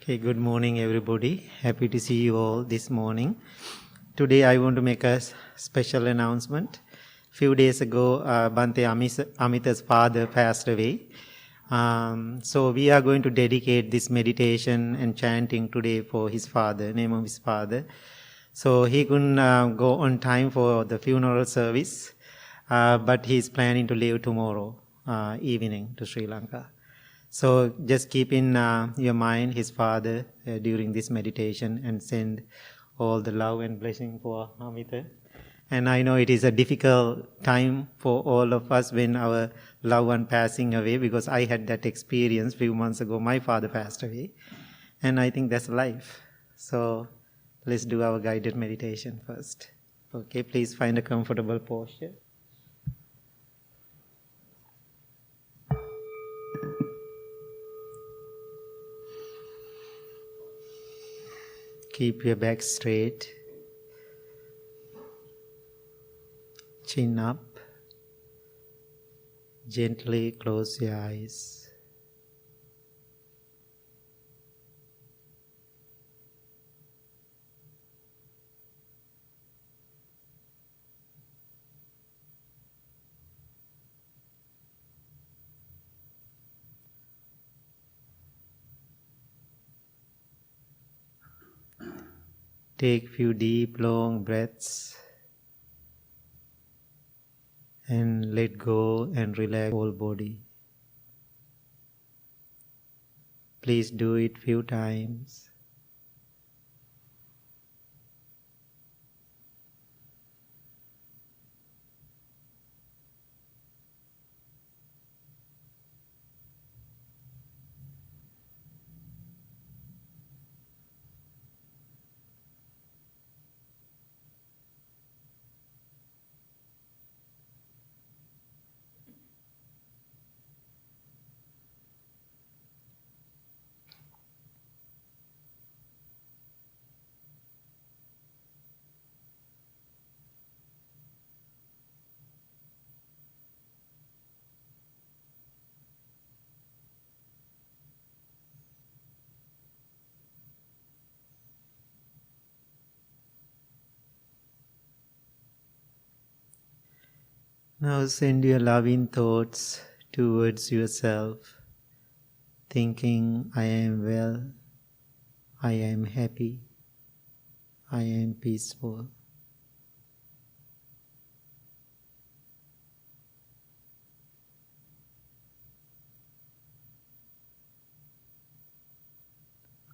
Okay, good morning, everybody. Happy to see you all this morning. Today, I want to make a special announcement. Few days ago, Bhante Amita's father passed away. So we are going to dedicate this meditation and chanting today for his father, name of his father. So he couldn't go on time for the funeral service, but he's planning to leave tomorrow evening to Sri Lanka. So just keep in your mind his father during this meditation and send all the love and blessing for Amita. And I know it is a difficult time for all of us when our loved one passing away, because I had that experience few months ago. My father passed away, and I think that's life. So let's do our guided meditation first. Okay, please find a comfortable posture. Keep your back straight, chin up, gently close your eyes. Take few deep, long breaths and let go and relax whole body. Please do it few times. Now send your loving thoughts towards yourself, thinking, I am well, I am happy, I am peaceful.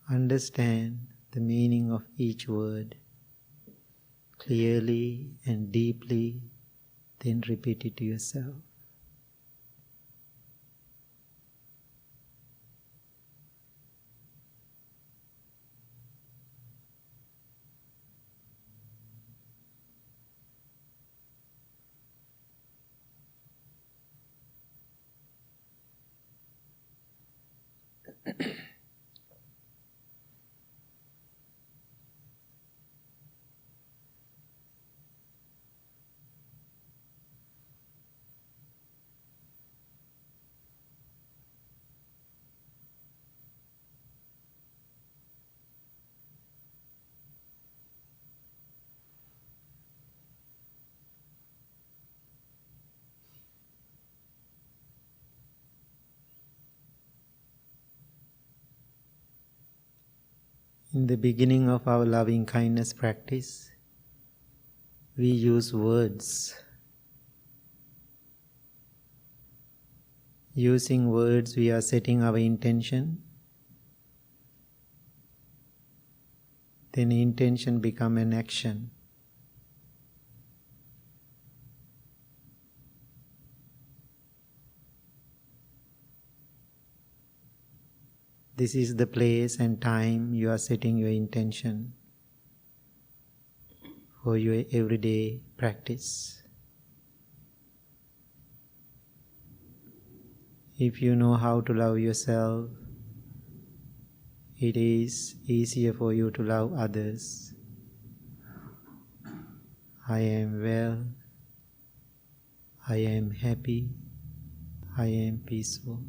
Understand the meaning of each word clearly and deeply, then repeat it to yourself. In the beginning of our loving kindness practice, we use words. Using words, we are setting our intention. Then intention becomes an action. This is the place and time you are setting your intention for your everyday practice. If you know how to love yourself, it is easier for you to love others. I am well, I am happy, I am peaceful.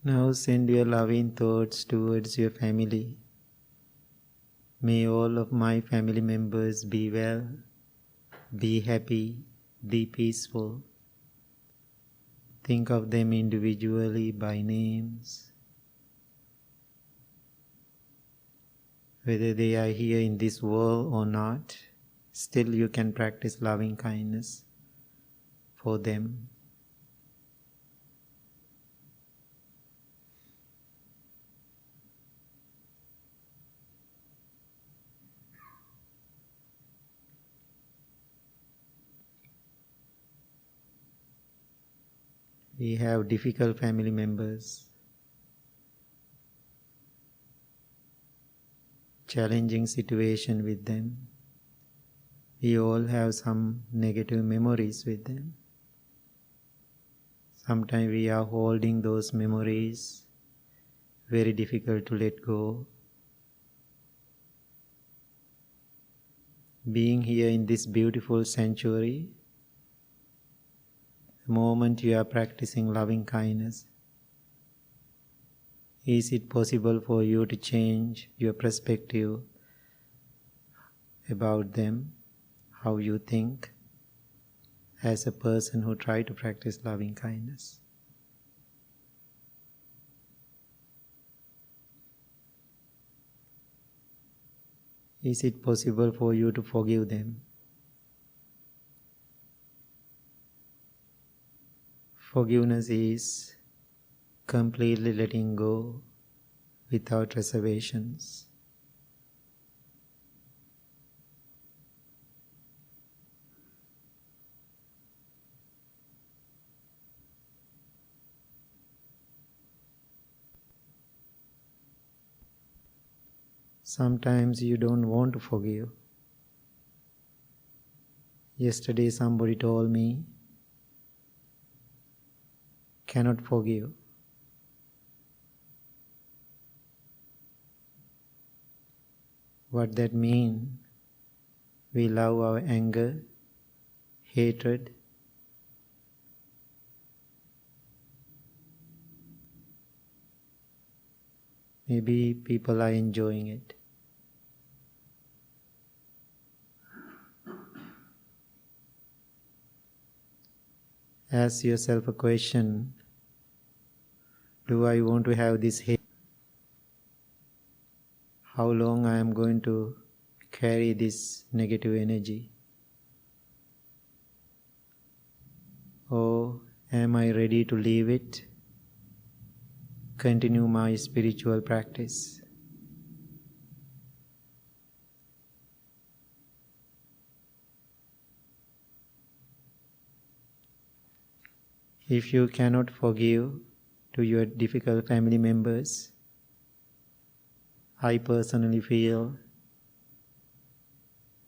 Now send your loving thoughts towards your family. May all of my family members be well, be happy, be peaceful. Think of them individually by names. Whether they are here in this world or not, still you can practice loving kindness for them. We have difficult family members, challenging situation with them. We all have some negative memories with them. Sometimes we are holding those memories, very difficult to let go. Being here in this beautiful sanctuary, the moment you are practicing loving kindness, is it possible for you to change your perspective about them, how you think, as a person who tries to practice loving kindness? Is it possible for you to forgive them? Forgiveness is completely letting go without reservations. Sometimes you don't want to forgive. Yesterday somebody told me, cannot forgive. What that means? We love our anger, hatred. Maybe people are enjoying it. Ask yourself a question. Do I want to have this hate? How long I am going to carry this negative energy? Or am I ready to leave it? Continue my spiritual practice. If you cannot forgive to your difficult family members, I personally feel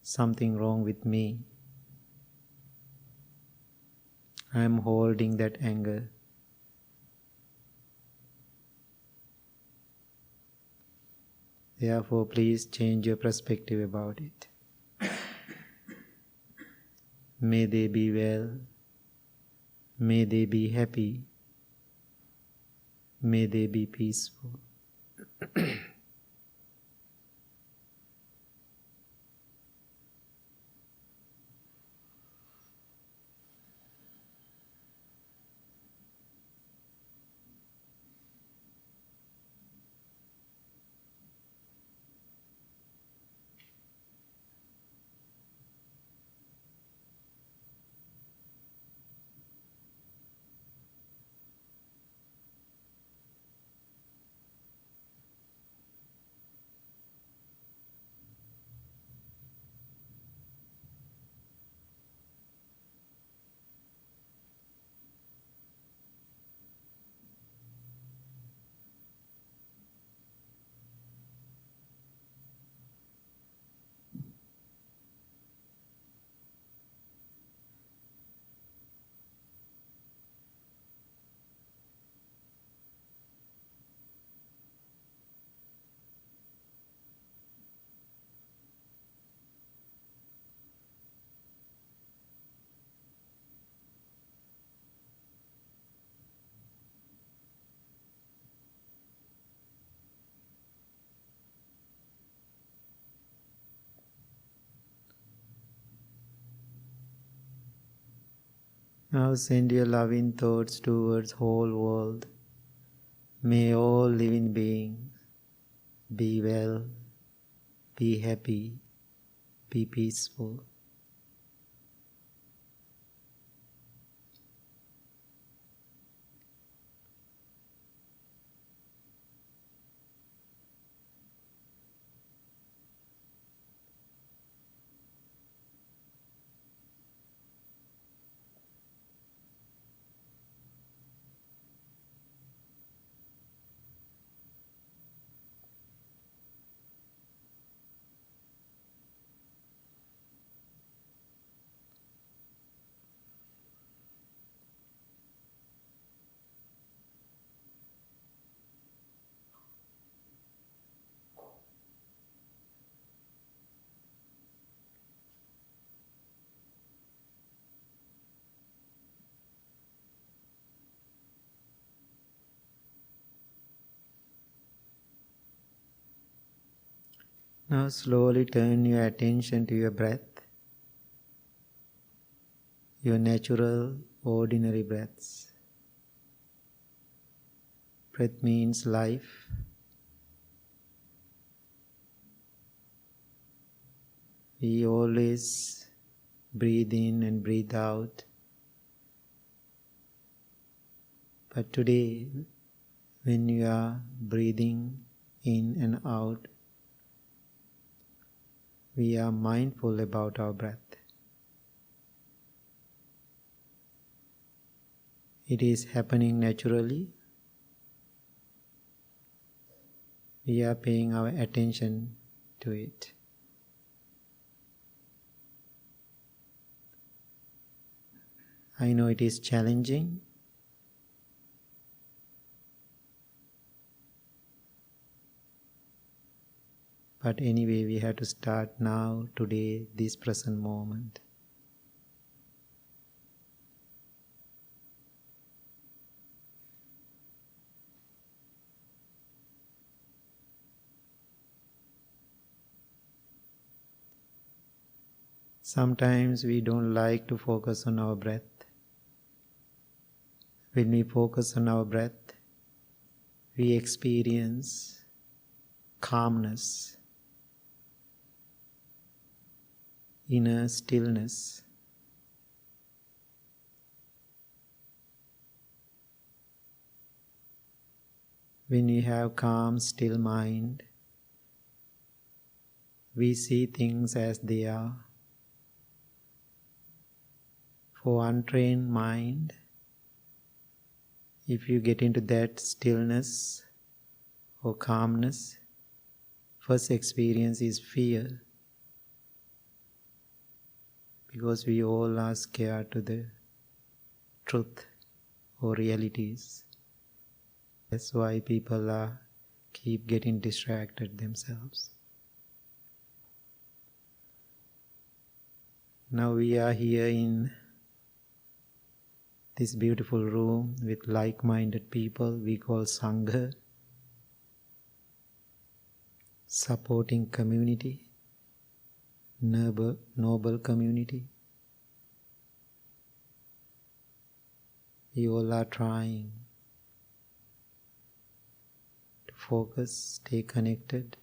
something wrong with me. I am holding that anger. Therefore, please change your perspective about it. May they be well. May they be happy. May they be peaceful. Now send your loving thoughts towards whole world. May all living beings be well, be happy, be peaceful. Now slowly turn your attention to your breath, your natural, ordinary breaths. Breath means life. We always breathe in and breathe out. But today, when you are breathing in and out, we are mindful about our breath. It is happening naturally. We are paying our attention to it. I know it is challenging, but anyway, we have to start now, today, this present moment. Sometimes we don't like to focus on our breath. When we focus on our breath, we experience calmness, inner stillness. When we have calm, still mind, we see things as they are. For untrained mind, if you get into that stillness or calmness, first experience is fear, because we all are scared to the truth or realities. That's why people keep getting distracted themselves. Now we are here in this beautiful room with like-minded people we call Sangha, supporting community, noble community. We all are trying to focus, stay connected.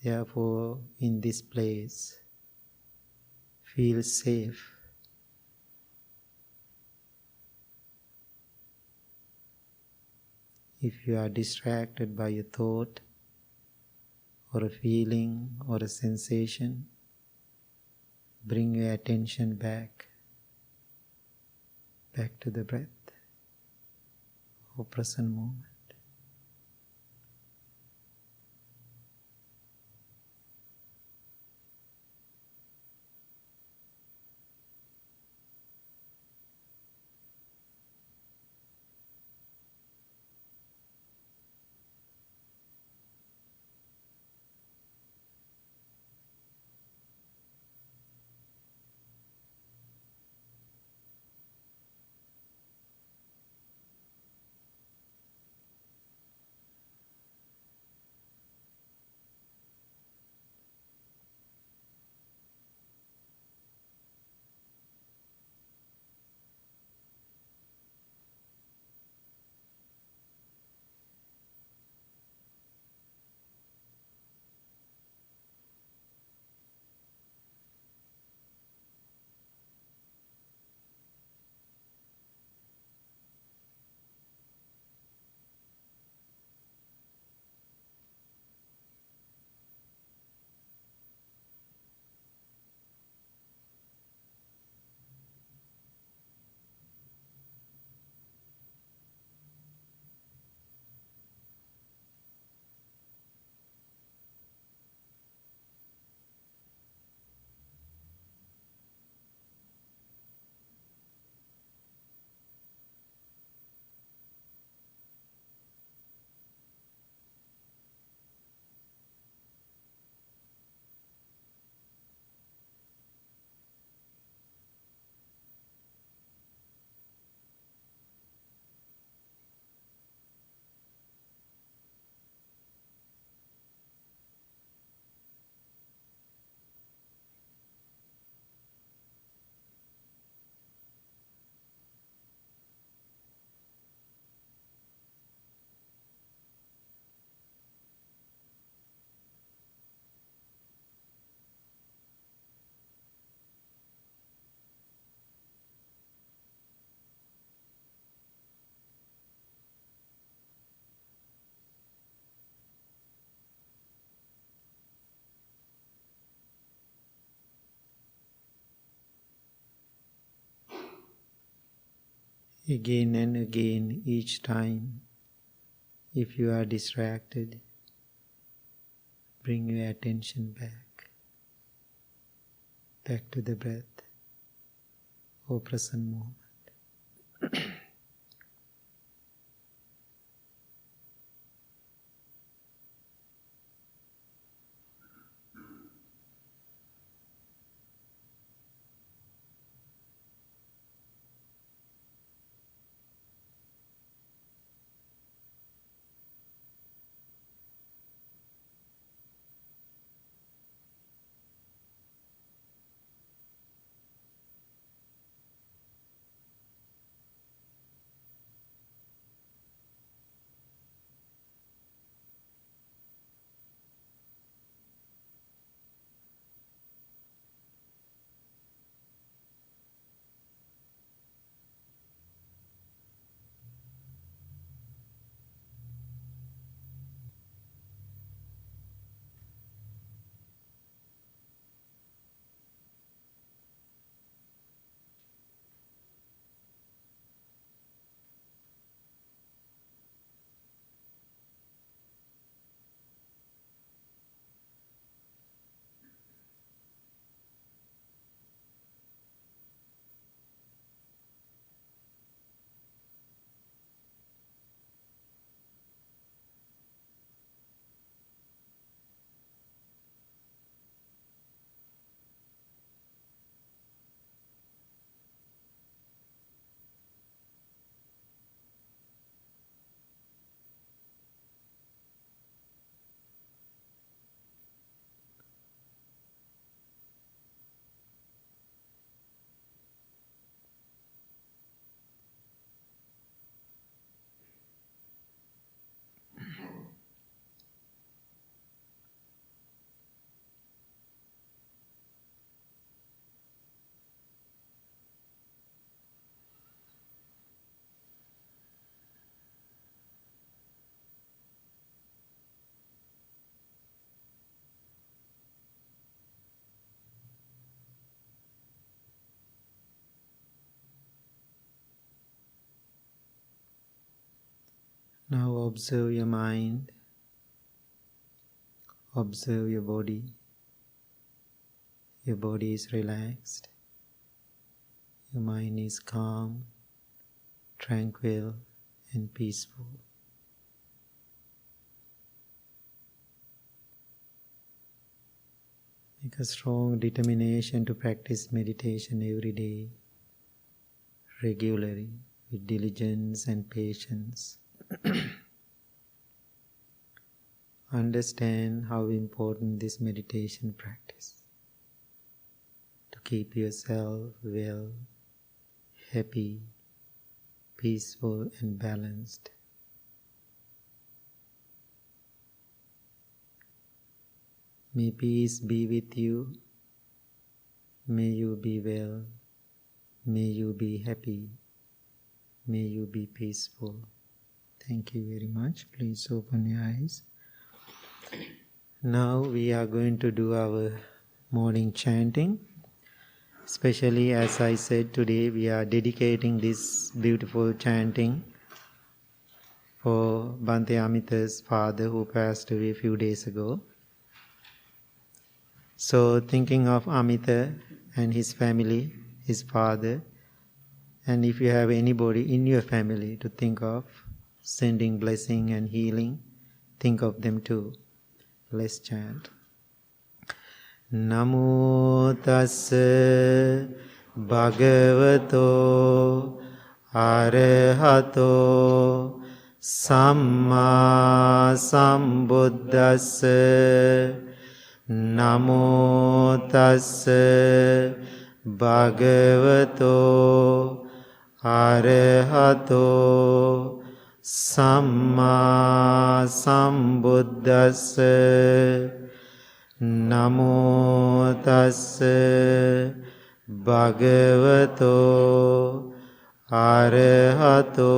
Therefore, in this place, feel safe. If you are distracted by a thought, or a feeling, or a sensation, bring your attention back to the breath or present moment. again and again each time. If you are distracted, bring your attention back to the breath or present moment. Now observe your mind, observe your body. Your body is relaxed, your mind is calm, tranquil and peaceful. Make a strong determination to practice meditation every day, regularly, with diligence and patience. Understand how important this meditation practice to keep yourself well, happy, peaceful and balanced. May peace be with you. May you be well. May you be happy. May you be peaceful. Thank you very much. Please open your eyes. Now we are going to do our morning chanting. Especially as I said today, we are dedicating this beautiful chanting for Bhante Amitha's father who passed away a few days ago. So thinking of Amitha and his family, his father, and if you have anybody in your family to think of, sending blessing and healing, think of them too. Let's chant. Namo tassa bhagavato arahato samma sambuddhassa. Namo tassa bhagavato arahato samma sambuddhassa. Namo tassa bhagavato arahato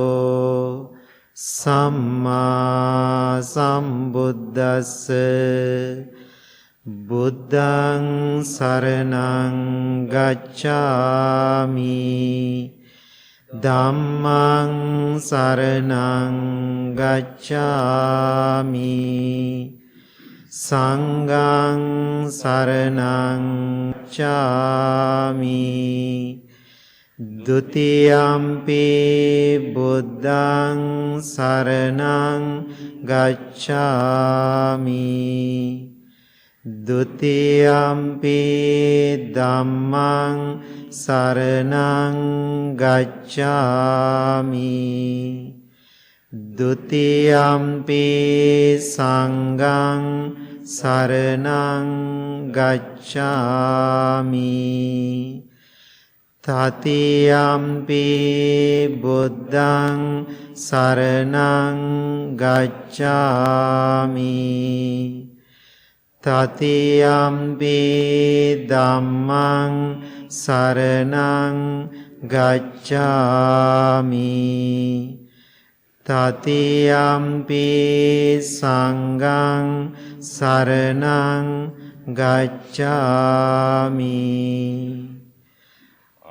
samma sambuddhassa. Buddhaṃ saranang gacchāmi Dhammang saranang gacchami. Sanghang saranang gacchami. Dutiyampi buddhang saranang gacchami. Dutiyampi dhammang saranang gacchami. Dutiyampi sanghang saranang gacchami. Tatiyampi buddhang saranang gacchami. Tatiyampi dhammang saranang gacchami. Tatiyampi sanghang saranang gacchami.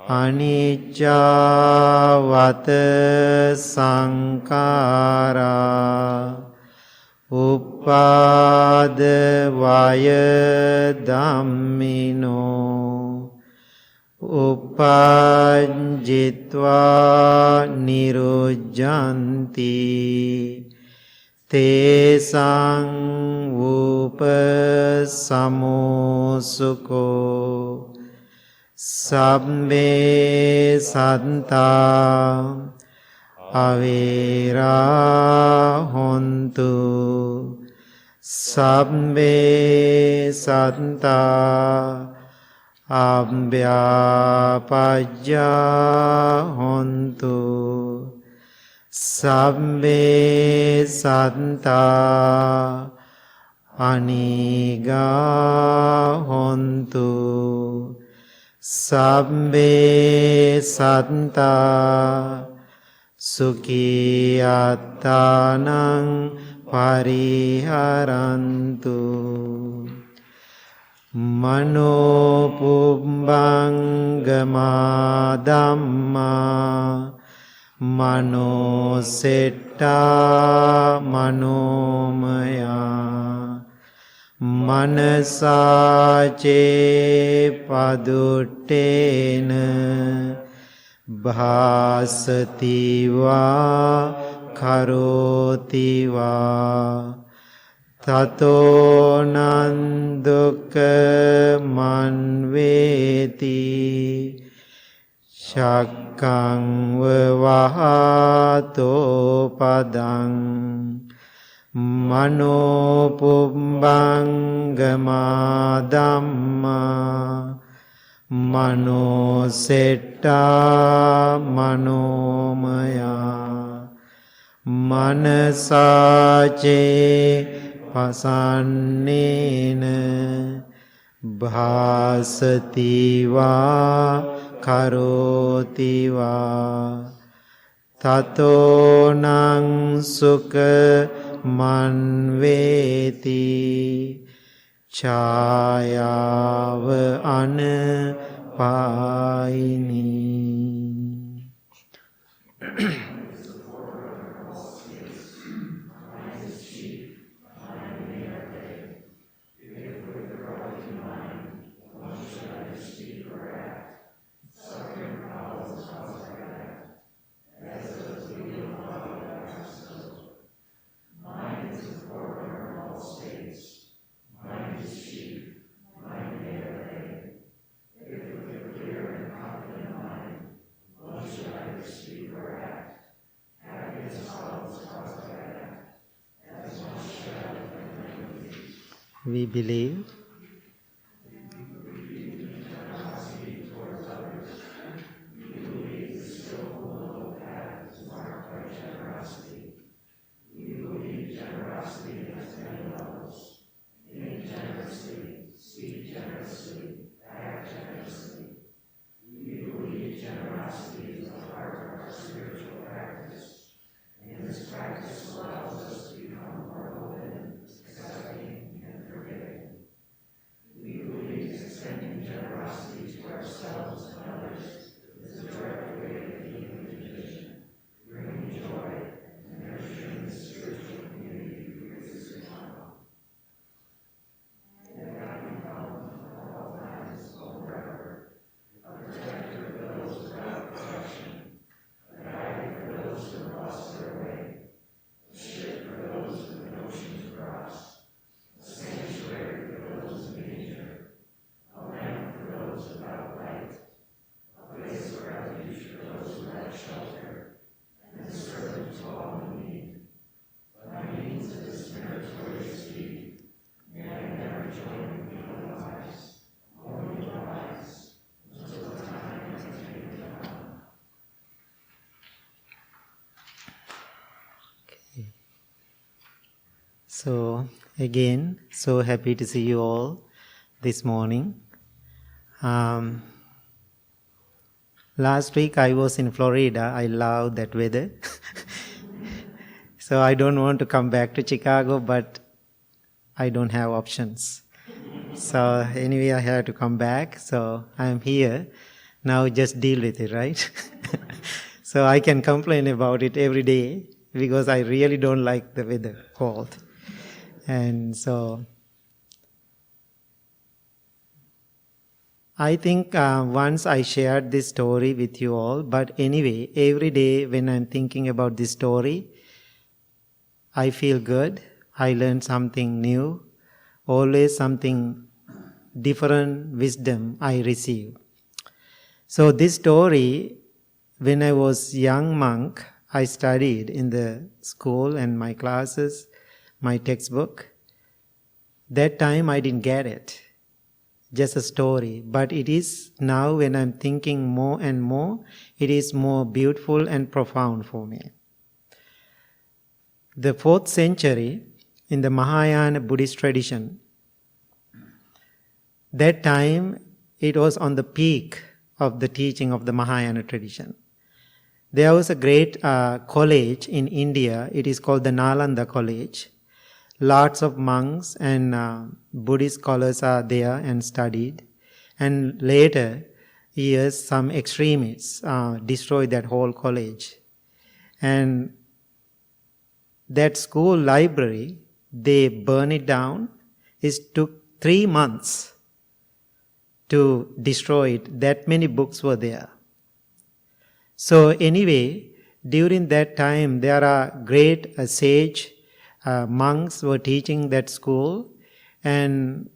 Anicca vata sankhara. Uppada vaya dhammino. Uppajjitva nirujjanti. Tesang upasamosukho. Sabbe santa avera hontu. Sabbe santa abhyapajja hontu. Sabbe santa aniga hontu. Sabbe santa sukhiyatanang pariharantu. Mano pubbangama dhamma. Mano setta manomaya. Manasace paduttena. Bhasati va karoti va. Tato nandukkha manveti. Shakkang vavahato padang. Mano pubbangama dhamma. Mano setta manomaya. Manasace pasannena. Bhasati va karoti va. Tato nang sukha manveti. Chāyāva anapāyini. We believe So again, so happy to see you all this morning. Last week I was in Florida. I love that weather. So I don't want to come back to Chicago, but I don't have options. So anyway, I have to come back. So I'm here. Now just deal with it, right? So I can complain about it every day because I really don't like the weather, cold. And so I think once I shared this story with you all, but anyway, every day when I'm thinking about this story, I feel good. I learn something new. Always something different wisdom I receive. So this story, when I was young monk, I studied in the school and my classes, my textbook. That time I didn't get it. Just a story. But it is now when I'm thinking more and more, it is more beautiful and profound for me. The 4th century, in the Mahayana Buddhist tradition, that time it was on the peak of the teaching of the Mahayana tradition. There was a great college in India. It is called the Nalanda College. Lots of monks and Buddhist scholars are there and studied. And later years, some extremists destroyed that whole college. And that school library, they burned it down. It took 3 months to destroy it. That many books were there. So anyway, during that time, there are great sage monks were teaching that school. And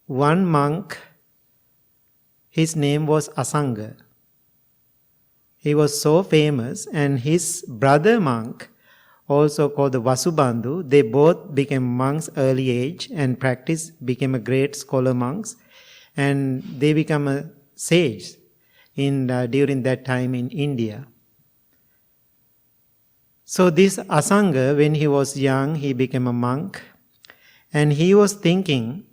one monk, his name was Asanga. He was so famous, and his brother monk, also called the Vasubandhu, they both became monks early age and became a great scholar monks, and they become a sage during that time in India. So this Asanga, when he was young, he became a monk, and he was thinking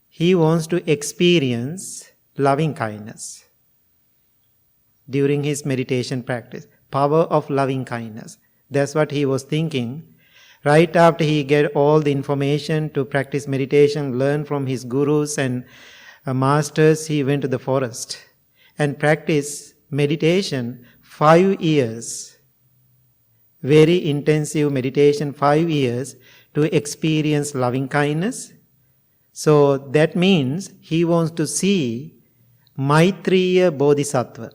he wants to experience loving kindness during his meditation practice, power of loving kindness. That's what he was thinking. Right after he get all the information to practice meditation, learn from his gurus and masters, he went to the forest and practiced meditation 5 years. Very intensive meditation, 5 years to experience loving kindness. So that means he wants to see Maitreya Bodhisattva.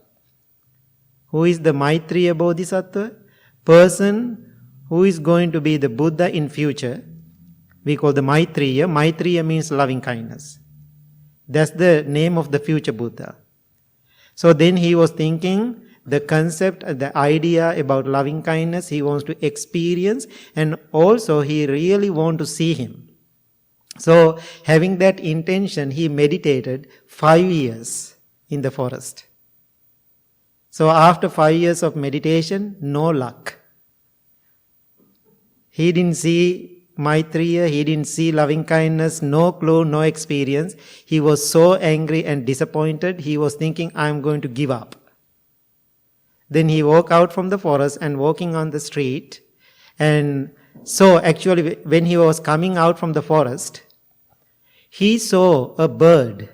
Who is the Maitreya Bodhisattva? Person who is going to be the Buddha in future. We call the Maitreya. Maitreya means loving kindness. That's the name of the future Buddha. So then he was thinking the concept, the idea about loving kindness, he wants to experience, and also he really wants to see him. So having that intention, he meditated 5 years in the forest. So after 5 years of meditation, no luck. He didn't see Maitreya, he didn't see loving kindness, no clue, no experience. He was so angry and disappointed, he was thinking, I'm going to give up. Then he walked out from the forest and walking on the street. And so actually when he was coming out from the forest, he saw a bird,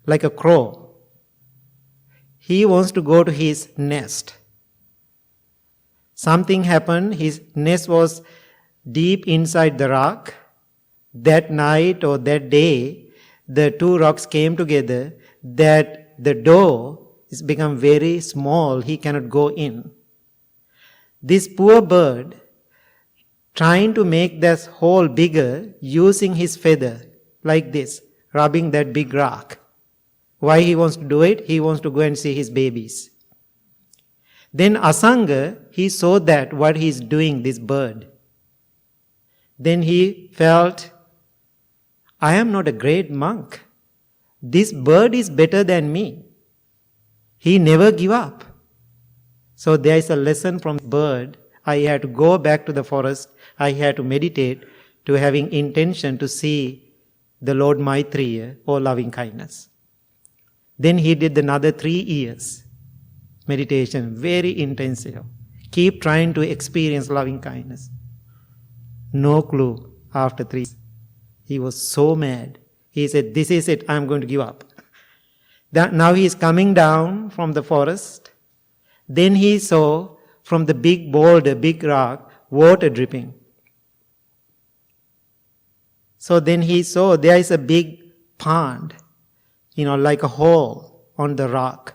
like a crow. He wants to go to his nest. Something happened, his nest was deep inside the rock. That night or that day, the 2 rocks came together that the door is become very small, he cannot go in. This poor bird, trying to make this hole bigger, using his feather, like this, rubbing that big rock. Why he wants to do it? He wants to go and see his babies. Then Asanga, he saw that what he is doing, this bird. Then he felt, I am not a great monk. This bird is better than me. He never give up. So there is a lesson from bird. I had to go back to the forest. I had to meditate to having intention to see the Lord Maitreya or loving kindness. Then he did another 3 years meditation, very intensive. Keep trying to experience loving kindness. No clue after 3 years. He was so mad. He said, this is it, I'm going to give up. Now he is coming down from the forest. Then he saw from the big boulder, big rock, water dripping. So then he saw there is a big pond, like a hole on the rock.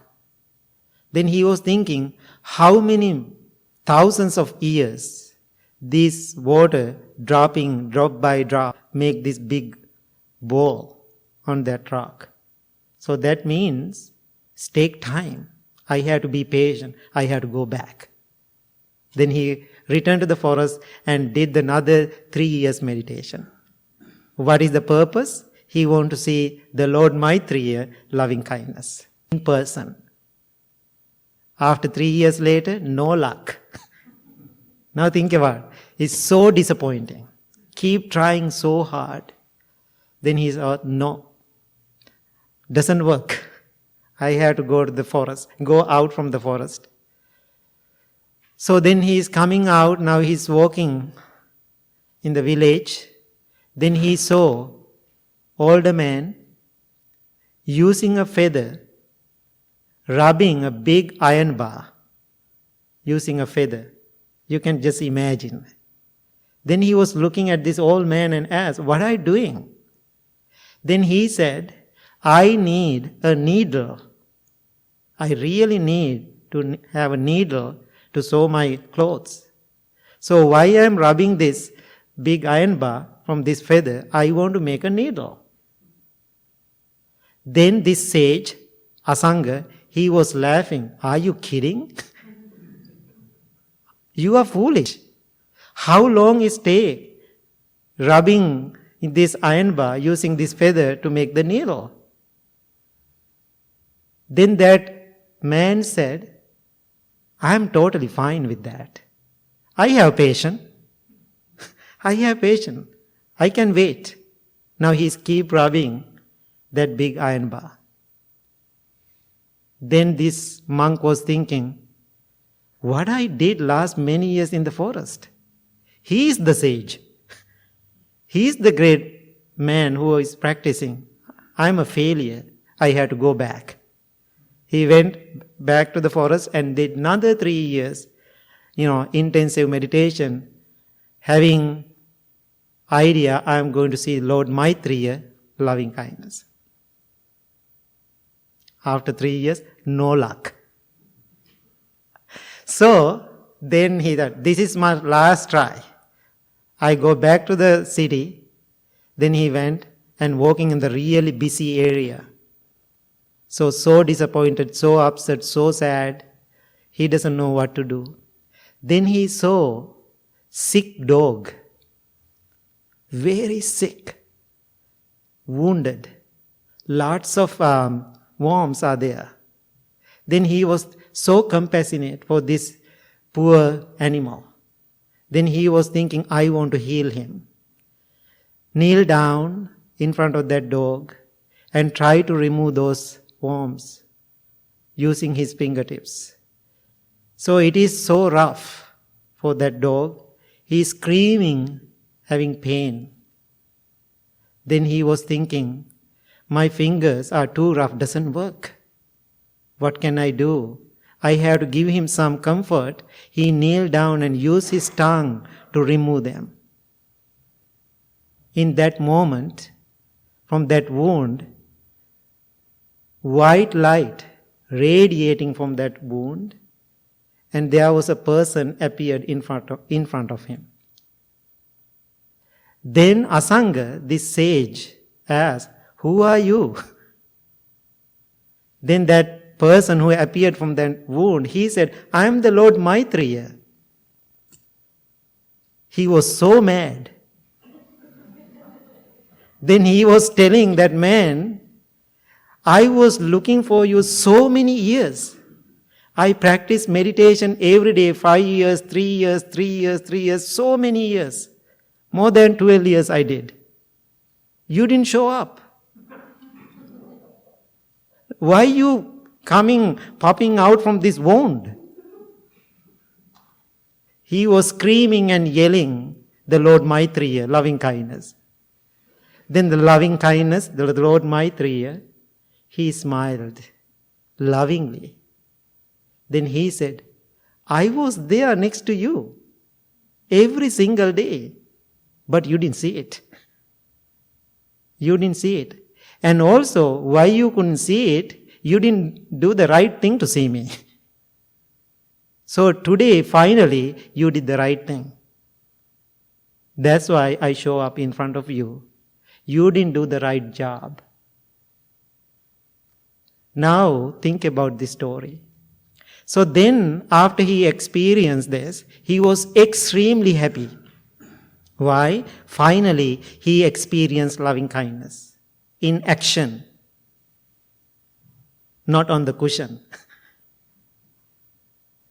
Then he was thinking, how many thousands of years this water dropping drop by drop make this big bowl on that rock. So that means take time. I have to be patient. I have to go back. Then he returned to the forest and did another 3 years meditation. What is the purpose? He wanted to see the Lord Maitreya loving kindness in person. After 3 years later, no luck. Now think about it. It's so disappointing. Keep trying so hard. Then he said, no, doesn't work. I have to go to the forest, go out from the forest. So then he is coming out, now he is walking in the village. Then he saw older man using a feather, rubbing a big iron bar, using a feather. You can just imagine. Then he was looking at this old man and asked, what are you doing? Then he said, I need a needle. I really need to have a needle to sew my clothes. So why I am rubbing this big iron bar from this feather? I want to make a needle. Then this sage, Asanga, he was laughing. Are you kidding? You are foolish. How long it take rubbing this iron bar using this feather to make the needle? Then that man said, I am totally fine with that. I have patience. I have patience. I can wait. Now he's keep rubbing that big iron bar. Then this monk was thinking, what I did last many years in the forest. He is the sage. He is the great man who is practicing. I am a failure. I have to go back. He went back to the forest and did another 3 years, intensive meditation, having idea, I am going to see Lord Maitreya, loving kindness. After 3 years, no luck. So, then he thought, this is my last try. I go back to the city. Then he went and walking in the really busy area. So disappointed, so upset, so sad. He doesn't know what to do. Then he saw sick dog. Very sick. Wounded. Lots of worms are there. Then he was so compassionate for this poor animal. Then he was thinking, I want to heal him. Kneel down in front of that dog and try to remove those worms using his fingertips. So it is so rough for that dog. He is screaming, having pain. Then he was thinking, my fingers are too rough, doesn't work. What can I do? I have to give him some comfort. He kneeled down and used his tongue to remove them. In that moment, from that wound, white light radiating from that wound, and there was a person appeared in front of him. Then Asanga, this sage, asked, who are you? Then that person who appeared from that wound, he said, I am the Lord Maitreya. He was so mad. Then he was telling that man, I was looking for you so many years. I practiced meditation every day, 5 years, 3 years, 3 years, 3 years, so many years. More than 12 years I did. You didn't show up. Why you popping out from this wound? He was screaming and yelling the Lord Maitreya, loving kindness. Then the loving kindness, the Lord Maitreya, he smiled lovingly. Then he said, I was there next to you every single day, but you didn't see it. You didn't see it. And also, why you couldn't see it, you didn't do the right thing to see me. So today, finally, you did the right thing. That's why I show up in front of you. You didn't do the right job. Now, think about this story. So then, after he experienced this, he was extremely happy. Why? Finally, he experienced loving kindness in action, not on the cushion.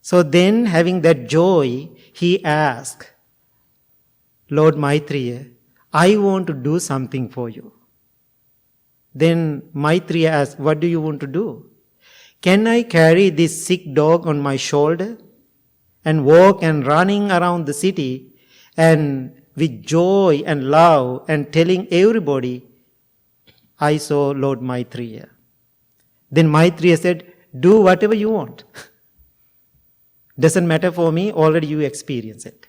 So then, having that joy, he asked, Lord Maitreya, I want to do something for you. Then Maitreya asked, what do you want to do? Can I carry this sick dog on my shoulder and walk and running around the city and with joy and love and telling everybody, I saw Lord Maitreya. Then Maitreya said, do whatever you want. Doesn't matter for me, already you experience it.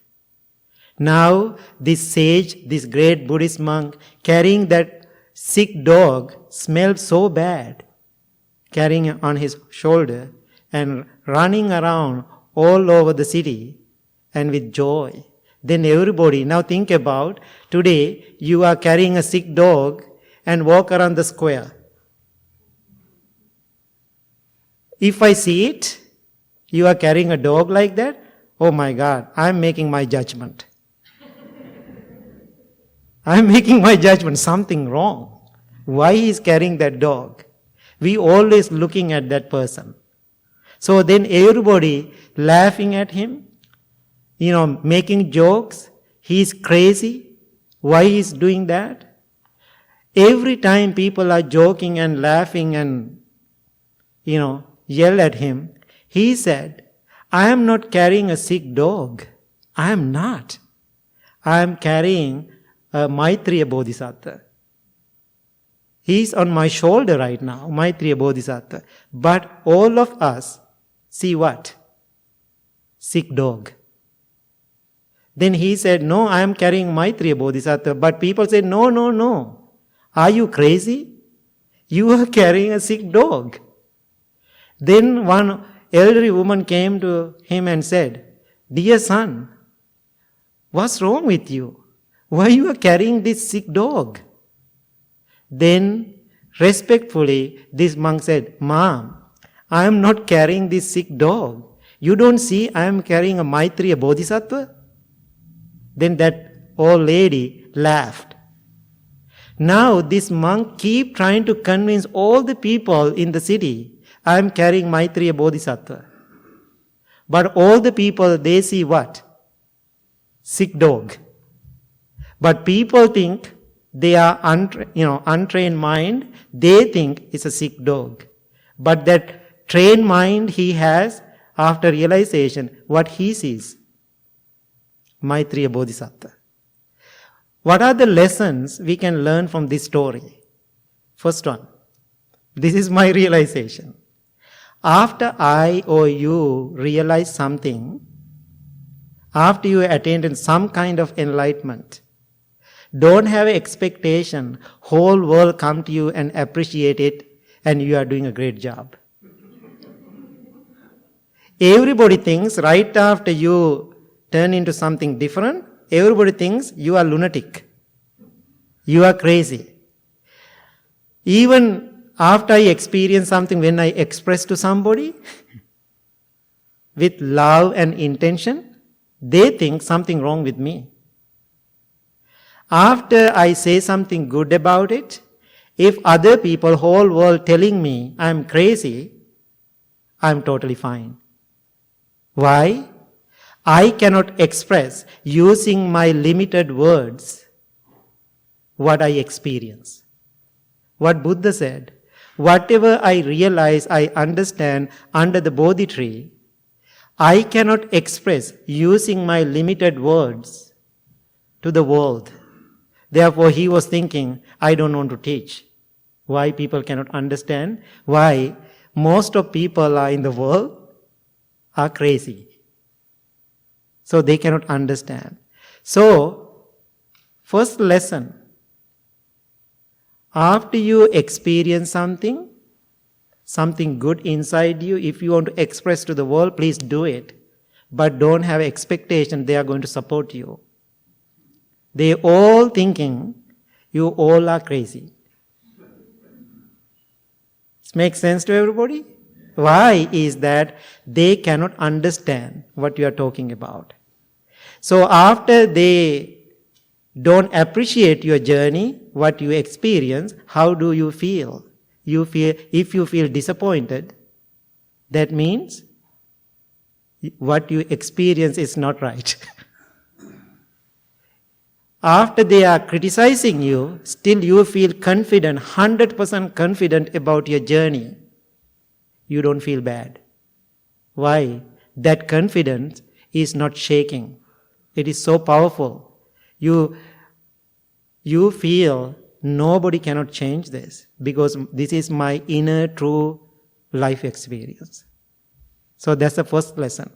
Now, this sage, this great Buddhist monk, carrying that sick dog, smelled so bad, carrying it on his shoulder and running around all over the city and with joy. Then everybody, now think about, today you are carrying a sick dog and walk around the square. If I see it, you are carrying a dog like that, oh my God, I am making my judgment. I am making my judgment, something wrong. Why he is carrying that dog? We always looking at that person. So then everybody laughing at him, making jokes. He is crazy. Why he is doing that? Every time people are joking and laughing and, yell at him, he said, I am not carrying a sick dog. I am not. I am carrying a Maitreya Bodhisattva. He is on my shoulder right now, Maitreya Bodhisattva. But all of us see what? Sick dog. Then he said, no, I am carrying Maitreya Bodhisattva. But people said, no. Are you crazy? You are carrying a sick dog. Then one elderly woman came to him and said, dear son, what's wrong with you? Why you are carrying this sick dog? Then, respectfully, this monk said, Mom, I am not carrying this sick dog. You don't see I am carrying a Maitreya Bodhisattva? Then that old lady laughed. Now this monk keep trying to convince all the people in the city, I am carrying Maitreya Bodhisattva. But all the people, they see what? Sick dog. But people think they are untrained mind. They think it's a sick dog. But that trained mind he has, after realization, what he sees? Maitreya Bodhisattva. What are the lessons we can learn from this story? First one. This is my realization. After I or you realize something, after you attained some kind of enlightenment, don't have an expectation, whole world come to you and appreciate it and you are doing a great job. Everybody thinks right after you turn into something different, everybody thinks you are lunatic. You are crazy. Even after I experience something, when I express to somebody with love and intention, they think something wrong with me. After I say something good about it, if other people, whole world telling me I'm crazy, I'm totally fine. Why? I cannot express using my limited words what I experience. What Buddha said, whatever I realize, I understand under the Bodhi tree, I cannot express using my limited words to the world. Therefore, he was thinking, I don't want to teach. Why people cannot understand? Why most of people are in the world are crazy. So they cannot understand. So, first lesson, after you experience something good inside you, if you want to express to the world, please do it. But don't have expectation they are going to support you. They all thinking you all are crazy. This makes sense to everybody? Why is that they cannot understand what you are talking about. So after they don't appreciate your journey, what you experience, how do you feel? If you feel disappointed, that means what you experience is not right. After they are criticizing you, still you feel confident, 100% confident about your journey. You don't feel bad. Why? That confidence is not shaking. It is so powerful. You feel nobody cannot change this because this is my inner true life experience. So that's the first lesson.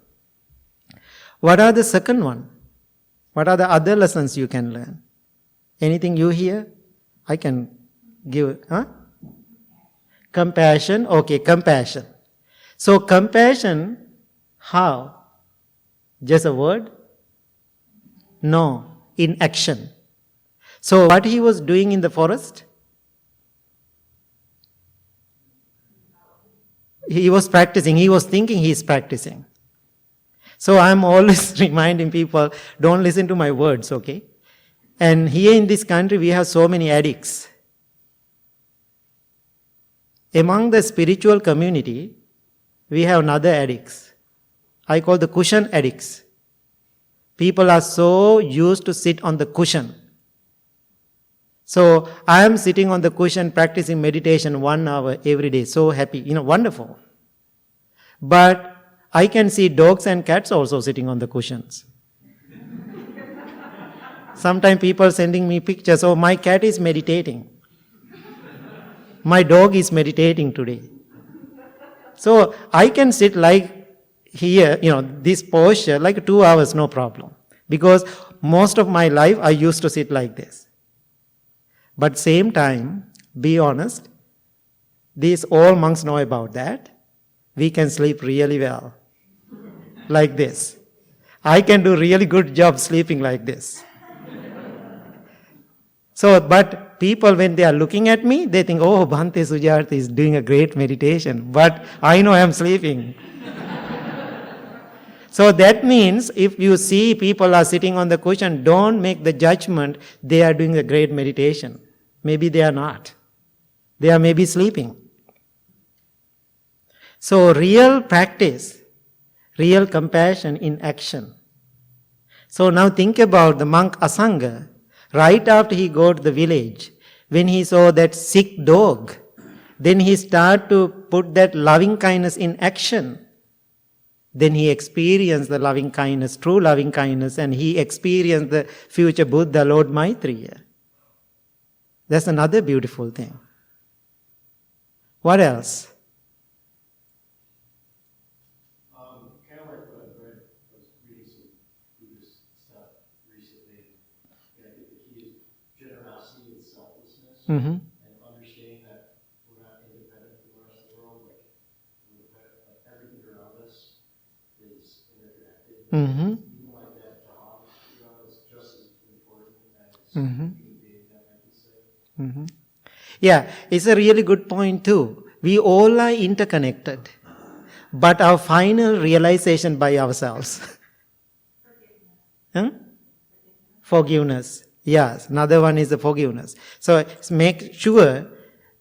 What are the second one? What are the other lessons you can learn? Anything you hear? I can give, Compassion. Okay, compassion. So compassion, how? Just a word? No, in action. So what he was doing in the forest? He was practicing. He was thinking he is practicing. So I'm always reminding people, don't listen to my words, okay? And here in this country, we have so many addicts. Among the spiritual community, we have another addicts. I call the cushion addicts. People are so used to sit on the cushion. So I am sitting on the cushion practicing meditation 1 hour every day. So happy, wonderful. But I can see dogs and cats also sitting on the cushions. Sometimes people sending me pictures, oh, my cat is meditating. My dog is meditating today. So I can sit like here, this posture, like 2 hours, no problem. Because most of my life I used to sit like this. But same time, be honest, these all monks know about that. We can sleep really well. Like this. I can do really good job sleeping like this. So, but people when they are looking at me, they think, oh, Bhante Sujatha is doing a great meditation. But I know I am sleeping. So that means if you see people are sitting on the cushion, don't make the judgment they are doing a great meditation. Maybe they are not. They are maybe sleeping. So real practice, real compassion in action. So now think about the monk Asanga. Right after he got to the village, when he saw that sick dog, then he started to put that loving kindness in action. Then he experienced the loving kindness, true loving kindness, and he experienced the future Buddha, Lord Maitreya. That's another beautiful thing. What else? Kind of like what I read, I was reading some Buddhist stuff recently, and I think the key is generosity and selflessness, and understanding that we're not independent from the rest of the world, like everything around us is interconnected. Even like that job, is just as important as human being, that might be said. Yeah, it's a really good point too. We all are interconnected, but our final realization by ourselves. Forgiveness. Yes, another one is the forgiveness. So make sure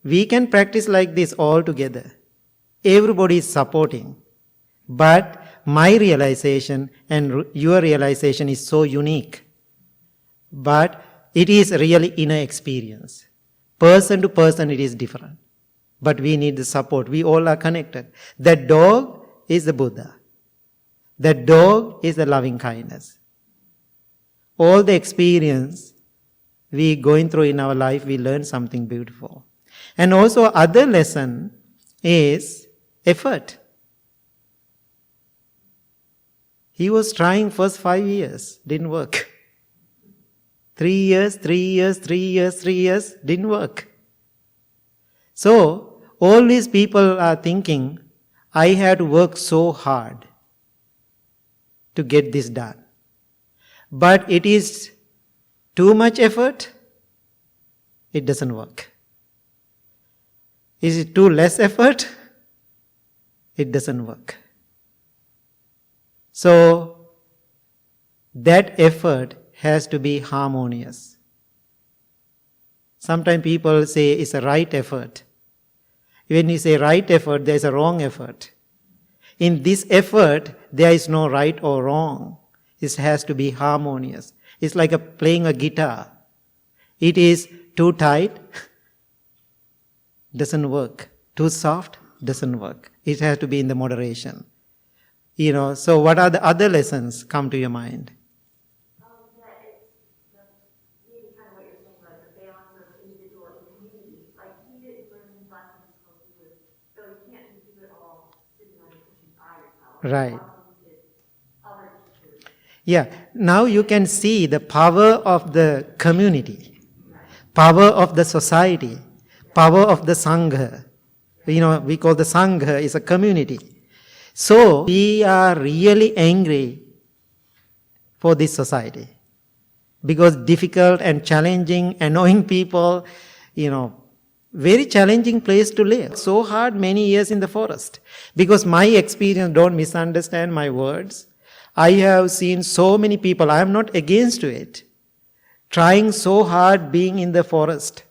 we can practice like this all together. Everybody is supporting, but my realization and your realization is so unique. But it is really inner experience. Person to person it is different. But we need the support. We all are connected. That dog is the Buddha. That dog is the loving kindness. All the experience we going through in our life, we learn something beautiful. And also other lesson is effort. He was trying first 5 years, didn't work. 3 years, didn't work. So, all these people are thinking, I had to work so hard to get this done. But it is too much effort, it doesn't work. Is it too less effort? It doesn't work. So, that effort has to be harmonious. Sometimes people say it's a right effort. When you say right effort, there is a wrong effort. In this effort, there is no right or wrong. It has to be harmonious. It's like playing a guitar. It is too tight, doesn't work. Too soft, doesn't work. It has to be in the moderation. So what are the other lessons come to your mind? Really kind of what you're saying, like the balance of individual and community. Like he is learning lessons from you, so you can't just do it all sitting on your cushion by yourself. Right. Others too. Yeah. Now you can see the power of the community, power of the society, power of the Sangha. We call the Sangha is a community. So we are really angry for this society. Because difficult and challenging, annoying people, very challenging place to live. So hard many years in the forest. Because my experience, don't misunderstand my words. I have seen so many people, I am not against it, trying so hard being in the forest.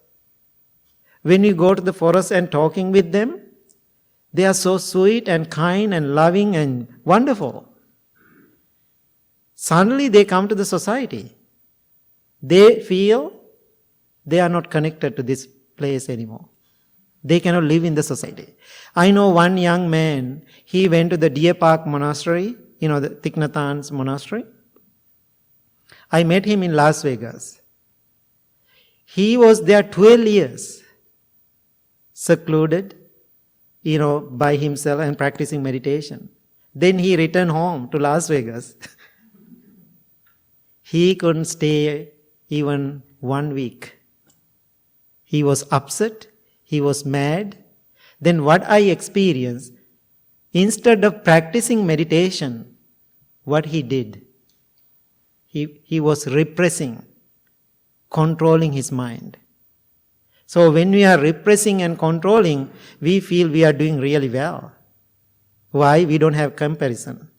When you go to the forest and talking with them, they are so sweet and kind and loving and wonderful. Suddenly they come to the society. They feel they are not connected to this place anymore. They cannot live in the society. I know one young man, he went to the Deer Park Monastery, the Thich Nhat Hanh's monastery. I met him in Las Vegas. He was there 12 years, secluded, by himself and practicing meditation. Then he returned home to Las Vegas. He couldn't stay even 1 week. He was upset. He was mad. Then what I experienced, instead of practicing meditation, what he did, he was repressing, controlling his mind. So when we are repressing and controlling, we feel we are doing really well. Why? We don't have comparison.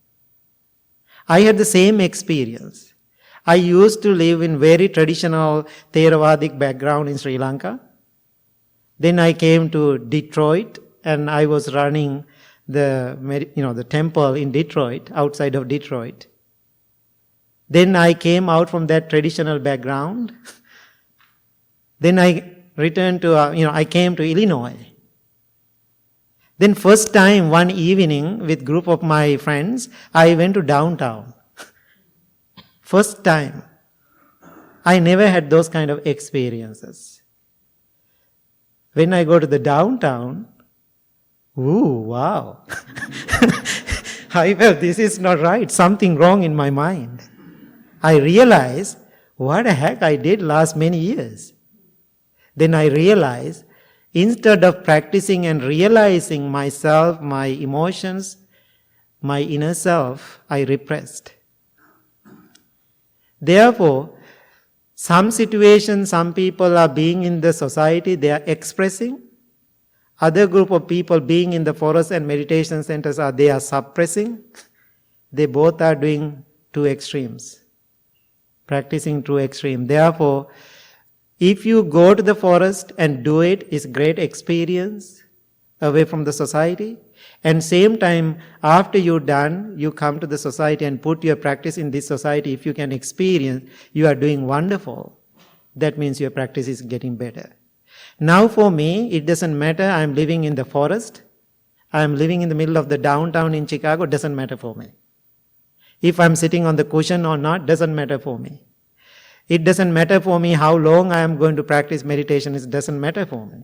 I had the same experience. I used to live in very traditional Theravadic background in Sri Lanka. Then I came to Detroit and I was running the temple in Detroit, outside of Detroit. Then I came out from that traditional background. Then I returned to, I came to Illinois. Then first time, one evening with group of my friends, I went to downtown. First time. I never had those kind of experiences. When I go to the downtown, ooh, wow. I felt this is not right. Something wrong in my mind. I realized what the heck I did last many years. Then I realized, instead of practicing and realizing myself, my emotions, my inner self, I repressed. Therefore, some situations, some people are being in the society, they are expressing. Other group of people being in the forest and meditation centers, they are suppressing. They both are doing two extremes. Practicing two extremes. Therefore, if you go to the forest and do it, it's great experience away from the society. And same time, after you're done, you come to the society and put your practice in this society. If you can experience, you are doing wonderful. That means your practice is getting better. Now for me, it doesn't matter. I'm living in the forest. I'm living in the middle of the downtown in Chicago. Doesn't matter for me. If I'm sitting on the cushion or not, doesn't matter for me. It doesn't matter for me how long I am going to practice meditation. It doesn't matter for me.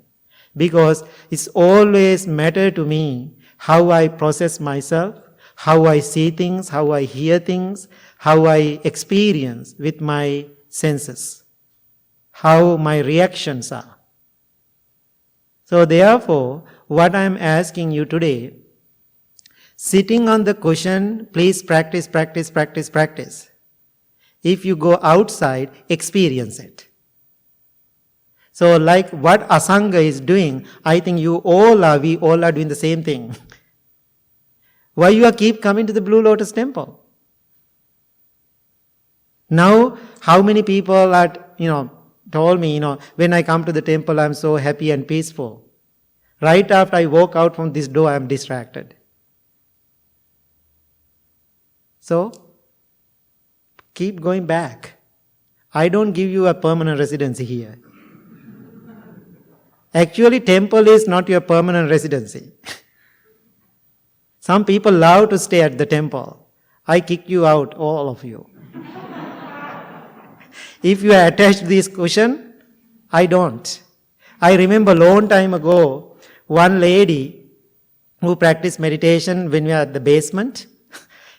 Because it's always matter to me how I process myself, how I see things, how I hear things, how I experience with my senses, how my reactions are. So therefore, what I am asking you today, sitting on the cushion, please practice, practice, practice, practice. If you go outside, experience it. So like what Asanga is doing, I think we all are doing the same thing. Why you keep coming to the Blue Lotus Temple? Now, how many people are, told me, when I come to the temple, I'm so happy and peaceful. Right after I walk out from this door, I'm distracted. So, keep going back. I don't give you a permanent residency here. Actually, temple is not your permanent residency. Some people love to stay at the temple. I kick you out, all of you. If you are attached to this cushion, I don't. I remember a long time ago, one lady who practiced meditation when we were at the basement,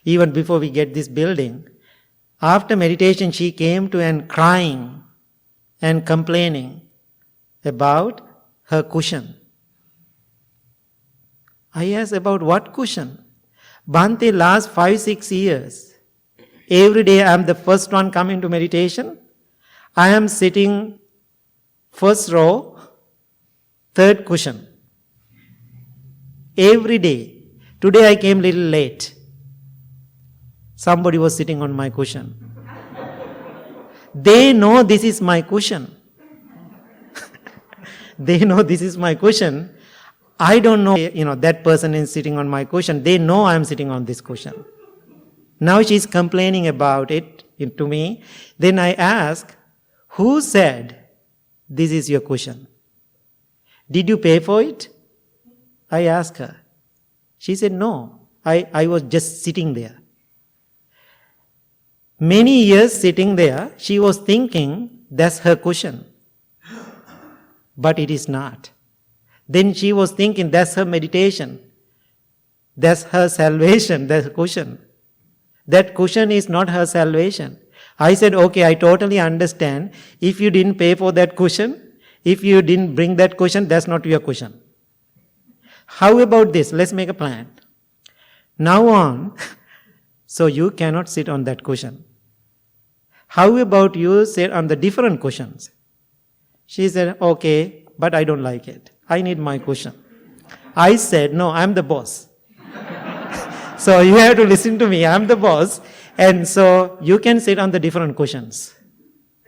even before we get this building. After meditation, she came to and crying and complaining about her cushion. I asked, about what cushion? Bhante, last 5-6 years, every day I am the first one coming to meditation. I am sitting first row, third cushion. Every day. Today I came little late. Somebody was sitting on my cushion. They know this is my cushion. They know this is my cushion. I don't know, that person is sitting on my cushion. They know I'm sitting on this cushion. Now she's complaining about it to me. Then I ask, who said this is your cushion? Did you pay for it? I asked her. She said, no, I was just sitting there. Many years sitting there, she was thinking that's her cushion. But it is not. Then she was thinking that's her meditation. That's her salvation, that's her cushion. That cushion is not her salvation. I said, okay, I totally understand. If you didn't pay for that cushion, if you didn't bring that cushion, that's not your cushion. How about this? Let's make a plan. Now on, so you cannot sit on that cushion. How about you sit on the different cushions? She said, okay, but I don't like it. I need my cushion. I said, no, I'm the boss. So you have to listen to me. I'm the boss. And so you can sit on the different cushions.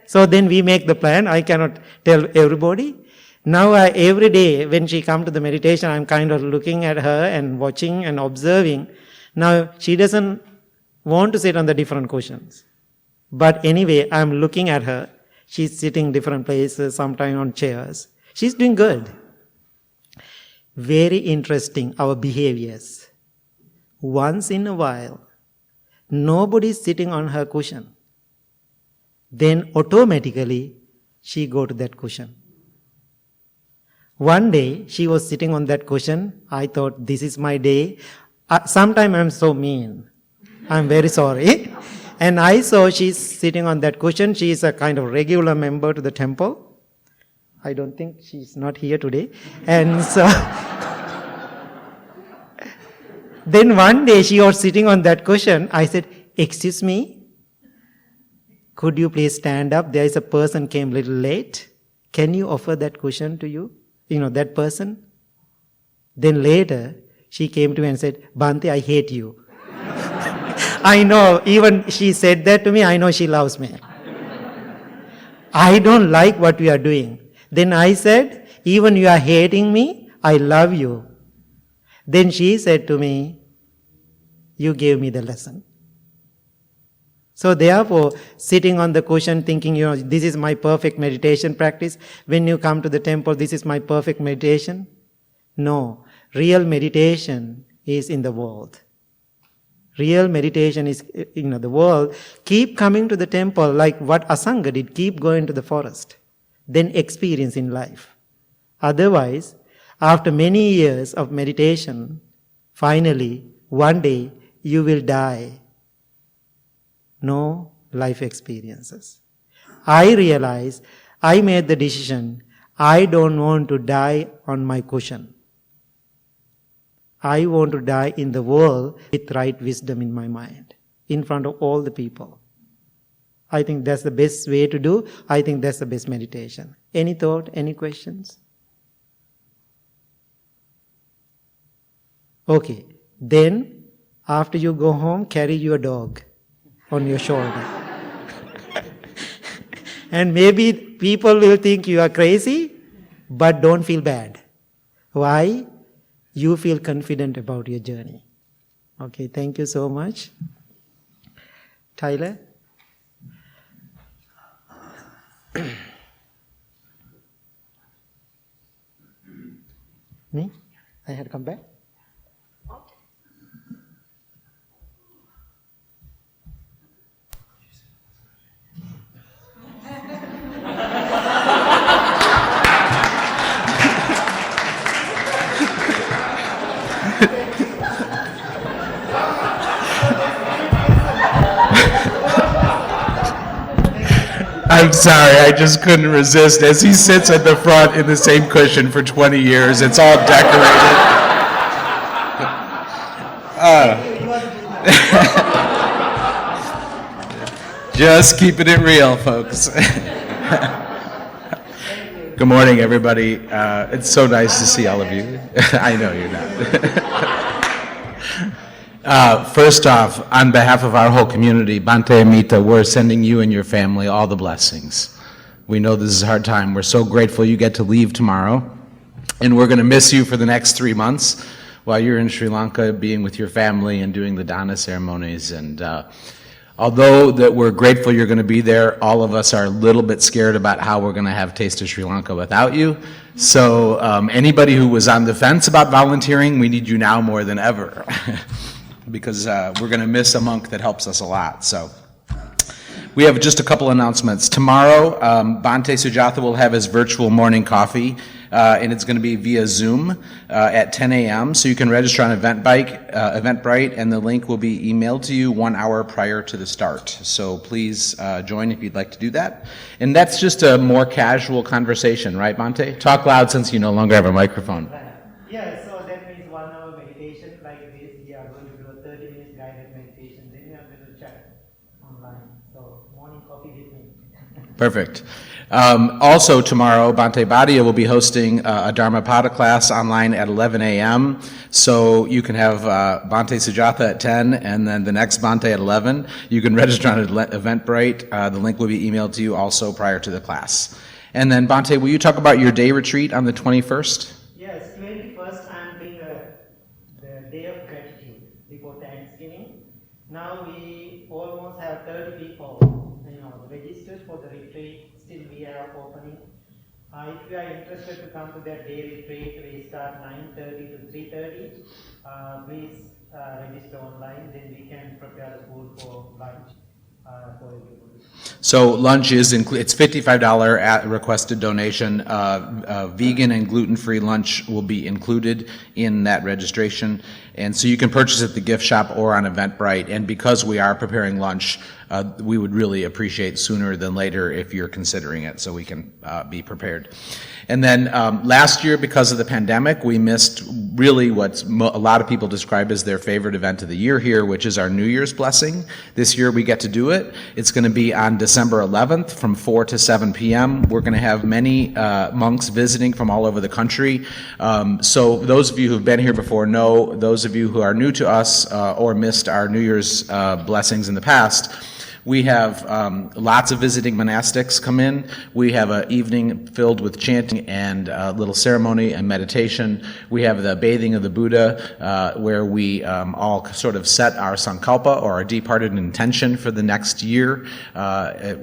So then we make the plan. I cannot tell everybody. Now every day when she comes to the meditation, I'm kind of looking at her and watching and observing. Now she doesn't want to sit on the different cushions. But anyway, I'm looking at her. She's sitting different places, sometimes on chairs. She's doing good. Very interesting, our behaviors. Once in a while, nobody's sitting on her cushion. Then automatically, she go to that cushion. One day, she was sitting on that cushion. I thought, this is my day. Sometimes I'm so mean. I'm very sorry. And I saw she's sitting on that cushion. She is a kind of regular member to the temple. I don't think she's not here today. And so, then one day she was sitting on that cushion. I said, excuse me, could you please stand up? There is a person came a little late. Can you offer that cushion to you? That person. Then later, she came to me and said, Bhante, I hate you. I know, even she said that to me, I know she loves me. I don't like what you are doing. Then I said, even you are hating me, I love you. Then she said to me, you gave me the lesson. So therefore, sitting on the cushion thinking, this is my perfect meditation practice. When you come to the temple, this is my perfect meditation. No, real meditation is in the world. Real meditation is in the world. Keep coming to the temple like what Asanga did. Keep going to the forest. Then experience in life. Otherwise, after many years of meditation, finally, one day, you will die. No life experiences. I realized, I made the decision, I don't want to die on my cushion. I want to die in the world with right wisdom in my mind, in front of all the people. I think that's the best way to do. I think that's the best meditation. Any thought, any questions? Okay, then after you go home, carry your dog on your shoulder. And maybe people will think you are crazy, but don't feel bad. Why? You feel confident about your journey. Okay, thank you so much. Tyler? Me? I had to come back? I'm sorry, I just couldn't resist. As he sits at the front in the same cushion for 20 years, it's all decorated. Just keeping it real, folks. Good morning, everybody. It's so nice to see all of you. I know you're not. First off, on behalf of our whole community, Bhante and Mita, we're sending you and your family all the blessings. We know this is a hard time. We're so grateful you get to leave tomorrow. And we're going to miss you for the next 3 months while you're in Sri Lanka being with your family and doing the dana ceremonies. And although that we're grateful you're going to be there, all of us are a little bit scared about how we're going to have Taste of Sri Lanka without you. So anybody who was on the fence about volunteering, we need you now more than ever. Because we're going to miss a monk that helps us a lot. So we have just a couple announcements. Tomorrow, Bhante Sujatha will have his virtual morning coffee, and it's going to be via Zoom at 10 a.m. So you can register on Eventbrite, and the link will be emailed to you 1 hour prior to the start. So please join if you'd like to do that. And that's just a more casual conversation, right, Bhante? Talk loud since you no longer have a microphone. Yeah, so that means 1 hour meditation like this. We are going to do a 30 minutes guided meditation. Then we are going to chat online. So morning coffee with me. Perfect. Also tomorrow, Bhante Bhatia will be hosting a Dharmapada class online at 11 a.m. So you can have Bhante Sujatha at 10 and then the next Bhante at 11. You can register on Eventbrite. The link will be emailed to you also prior to the class. And then Bhante, will you talk about your day retreat on the 21st? Yes, 21st I'm doing the day of gratitude before Thanksgiving. Now we almost have 30 people registered for the retreat. Still we are opening. If you are interested to come to that day retreat, we start 9:30 to 3:30. Please register online, then we can prepare the food for lunch for everybody. So lunch is it's $55 at requested donation. Vegan and gluten-free lunch will be included in that registration. And so you can purchase at the gift shop or on Eventbrite. And because we are preparing lunch, we would really appreciate sooner than later if you're considering it so we can be prepared. And then last year, because of the pandemic, we missed really what a lot of people describe as their favorite event of the year here, which is our New Year's blessing. This year we get to do it. It's going to be on December 11th from 4 to 7 p.m. We're going to have many monks visiting from all over the country. So those of you who've been here before know, those of you who are new to us or missed our New Year's blessings in the past, We have lots of visiting monastics come in. We have an evening filled with chanting and a little ceremony and meditation. We have the bathing of the Buddha, where we all sort of set our sankalpa, or our deep-hearted intention for the next year,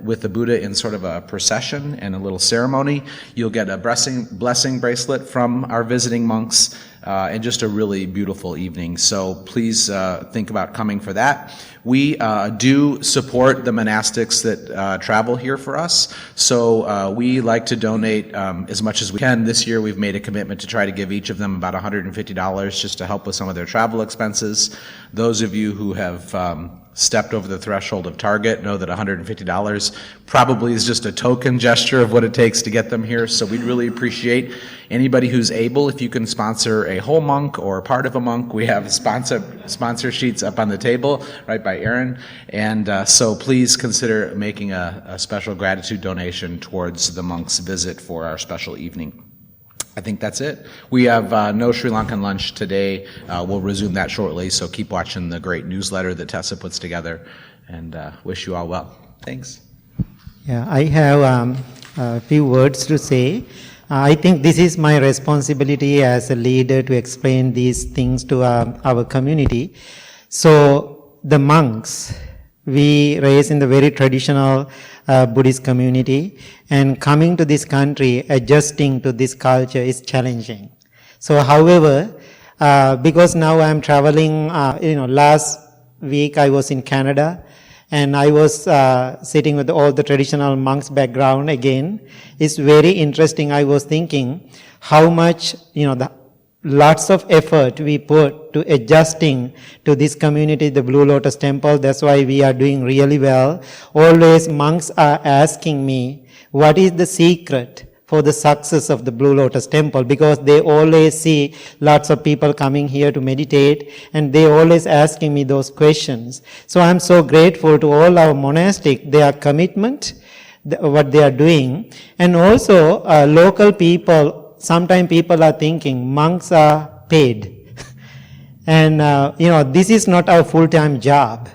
with the Buddha in sort of a procession and a little ceremony. You'll get a blessing bracelet from our visiting monks, and just a really beautiful evening. So please think about coming for that. We do support the monastics that travel here for us, so we like to donate as much as we can. This year we've made a commitment to try to give each of them about $150 just to help with some of their travel expenses. Those of you who have stepped over the threshold of Target know that $150 probably is just a token gesture of what it takes to get them here, so we'd really appreciate anybody who's able, if you can sponsor a whole monk or part of a monk. We have sponsor sheets up on the table right by Aaron, and so please consider making a special gratitude donation towards the monk's visit for our special evening. I think that's it. We have no Sri Lankan lunch today. We'll resume that shortly, so keep watching the great newsletter that Tessa puts together, and wish you all well. Thanks. Yeah, I have a few words to say. I think this is my responsibility as a leader to explain these things to our community. So the monks, we raised in the very traditional Buddhist community, and coming to this country, adjusting to this culture is challenging. So however, because now I'm traveling, last week I was in Canada, and I was sitting with all the traditional monks background again. It's very interesting. I was thinking how much, lots of effort we put to adjusting to this community, the Blue Lotus Temple. That's why we are doing really well. Always monks are asking me, what is the secret for the success of the Blue Lotus Temple? Because they always see lots of people coming here to meditate, and they always asking me those questions. So I'm so grateful to all our monastic, their commitment, what they are doing. And also local people. Sometimes people are thinking monks are paid. And, this is not our full-time job.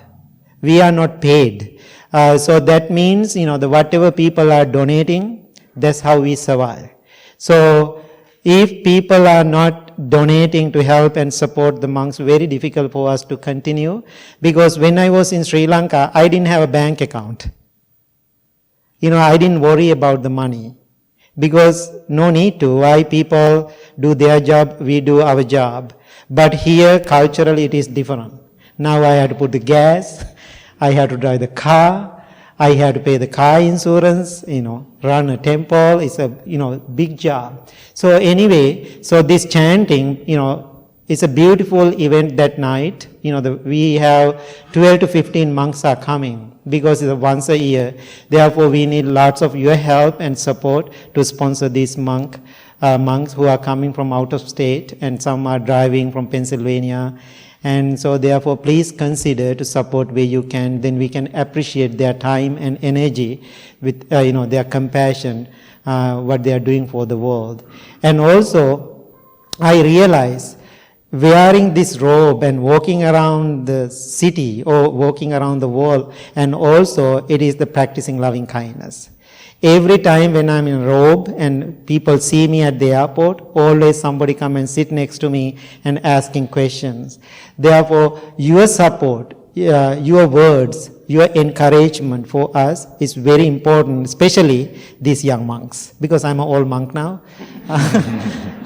We are not paid. So that means, whatever people are donating, that's how we survive. So if people are not donating to help and support the monks, very difficult for us to continue. Because when I was in Sri Lanka, I didn't have a bank account. I didn't worry about the money. Because no need to. Why? People do their job, we do our job. But here, culturally, it is different. Now I have to put the gas, I have to drive the car, I have to pay the car insurance, run a temple. It's a, big job. So anyway, so this chanting, it's a beautiful event that night. We have 12 to 15 monks are coming because it's once a year. Therefore, we need lots of your help and support to sponsor these monks who are coming from out of state, and some are driving from Pennsylvania. And so therefore, please consider to support where you can. Then we can appreciate their time and energy with, their compassion, what they are doing for the world. And also, I realize wearing this robe and walking around the city or walking around the world, and also it is the practicing loving kindness. Every time when I'm in a robe and people see me at the airport, always somebody come and sit next to me and asking questions. Therefore, your support, your words, your encouragement for us is very important, especially these young monks, because I'm an old monk now.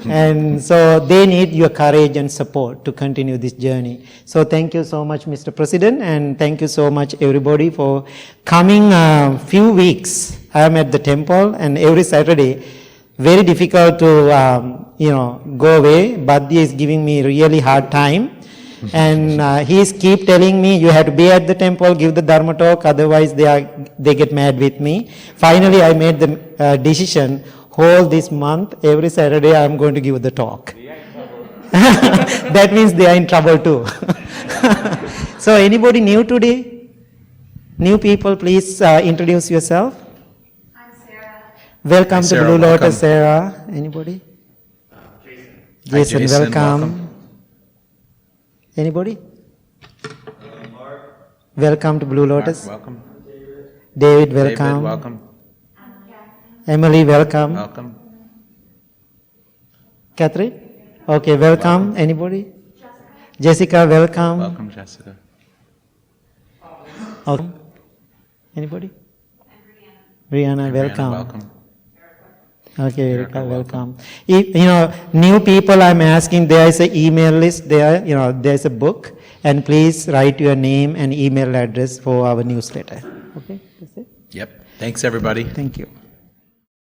And so they need your courage and support to continue this journey. So thank you so much, Mr. President, and thank you so much, everybody, for coming a few weeks. I am at the temple, and every Saturday, very difficult to, go away. Bhante is giving me really hard time. And he keep telling me, you have to be at the temple, give the Dharma talk, otherwise they get mad with me. Finally, I made the decision, whole this month, every Saturday I am going to give the talk. That means they are in trouble too. So anybody new today? New people, please introduce yourself. I'm Sarah. Welcome Hi, to Sarah, Blue welcome. Lotus, Sarah. Anybody? Jason. Jason, welcome. Anybody? Mark, Welcome to Blue Lotus. Welcome. David, David, welcome. welcome. Emily, welcome. Welcome. Catherine? Okay, welcome. Anybody? Jessica, welcome. Welcome, Jessica. Okay. Anybody? Brianna, Brianna, welcome. welcome. Okay, Erica, Erica, welcome. New people I'm asking, there is an email list there, there's a book, and please write your name and email address for our newsletter. Okay, that's it. Yep. Thanks, everybody. Thank you.